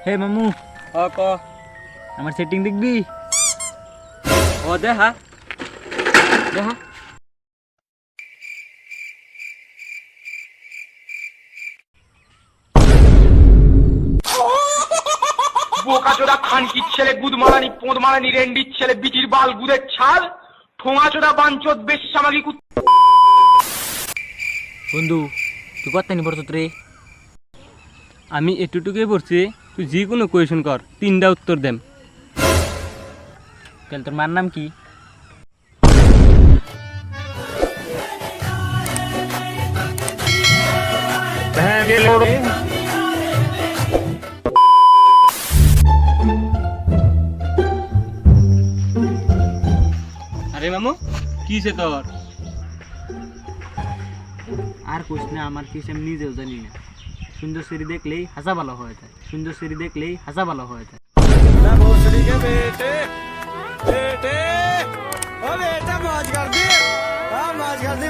হে মামু ক আমার সেটিং দেখবি? ও দেখা দেখা বোকাচোদা খানকির ছেলে, গুদমারানি পোঁদমারানি রেন্ডির ছেলে, বিচির বাল গুদের ছাল, ঠোঙাচোদা বাঞ্চদ বেশ্যামাগি বন্ধু তুই কত নি পড়ছত রে? আমি এটুটুকুই পড়ছি, তুই যে কোনো কোয়েশন কর, 3টা উত্তর দেম। তাহলে তোর মার নাম কি? আরে মামু কিসে তোর? আর কোশ না, আমার কি আমি নিজেও জানি না। সুন্দর সেরি দেখলেই হাসা ভালো হয়ে যায়, সুন্দর সেরি দেখলেই হাসা ভালো হয়ে যায়। भोसड़ी के बेटे बेटे ओ बेटा मौज कर दी हाँ मौज कर दी